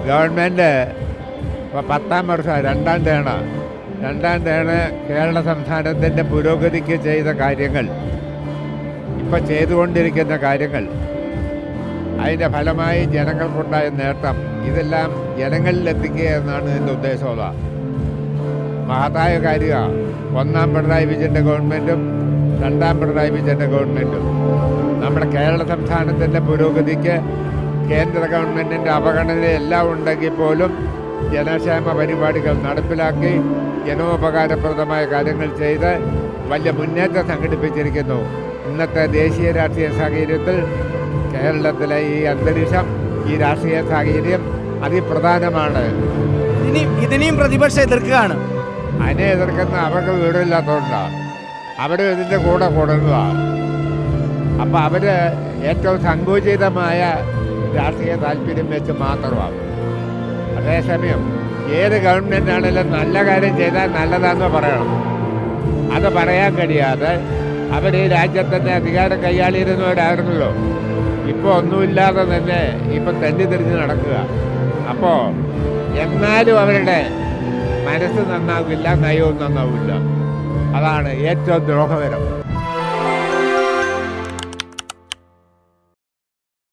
Government ഇപ്പോൾ 10ാം വർഷം രണ്ടാം ടേണ് കേരള സംസ്ഥാനത്തിൻ്റെ പുരോഗതിക്ക് ചെയ്ത കാര്യങ്ങൾ, ഇപ്പോൾ ചെയ്തുകൊണ്ടിരിക്കുന്ന കാര്യങ്ങൾ, അതിൻ്റെ ഫലമായി ജനങ്ങൾക്കുണ്ടായ നേട്ടം, ഇതെല്ലാം ജനങ്ങളിലെത്തിക്കുക എന്നാണ് ഇതിൻ്റെ ഉദ്ദേശമുള്ള മഹത്തായ കാര്യമാണ്. 1ാം പിണറായി വിജയൻ്റെ ഗവൺമെൻറ്റും 2ാം പിണറായി വിജയൻ്റെ ഗവൺമെൻറ്റും നമ്മുടെ കേരള സംസ്ഥാനത്തിൻ്റെ പുരോഗതിക്ക് കേന്ദ്ര ഗവൺമെൻറ്റിൻ്റെ അവഗണനയെല്ലാം ഉണ്ടെങ്കിൽ പോലും ജനക്ഷേമ പരിപാടികൾ നടപ്പിലാക്കി ജനോപകാരപ്രദമായ കാര്യങ്ങൾ ചെയ്ത് വലിയ മുന്നേറ്റം സംഘടിപ്പിച്ചിരിക്കുന്നു. ഇന്നത്തെ ദേശീയ രാഷ്ട്രീയ സാഹചര്യത്തിൽ കേരളത്തിലെ ഈ അന്തരീക്ഷം, ഈ രാഷ്ട്രീയ സാഹചര്യം അതിപ്രധാനമാണ്. ഇതിനെയും പ്രതിപക്ഷം എതിർക്കുകയാണ്. അതിനെ എതിർക്കുന്ന അവർക്ക് വീടില്ലാത്തതുകൊണ്ടാണ്. അവർ ഇതിൻ്റെ കൂടെ കൂടുന്നതാണ്. അപ്പോൾ അവർ ഏറ്റവും സങ്കുചിതമായ രാഷ്ട്രീയ താല്പര്യം വെച്ച് മാത്രമാണ്. അതേസമയം ഏത് ഗവൺമെൻറ് ആണെങ്കിലും നല്ല കാര്യം ചെയ്താൽ നല്ലതാണെന്ന് പറയണം. അത് പറയാൻ കഴിയാതെ അവർ ഈ രാജ്യത്തിൻ്റെ അധികാരം കൈയാളിയിരുന്നവരായിരുന്നല്ലോ. ഇപ്പോൾ ഒന്നുമില്ലാതെ തന്നെ ഇപ്പം തെണ്ടിത്തിരിഞ്ഞ് നടക്കുക. അപ്പോൾ എന്നാലും അവരുടെ മനസ്സ് നന്നാവില്ല, നയവും നന്നാവില്ല. അതാണ് ഏറ്റവും ദ്രോഹകരം.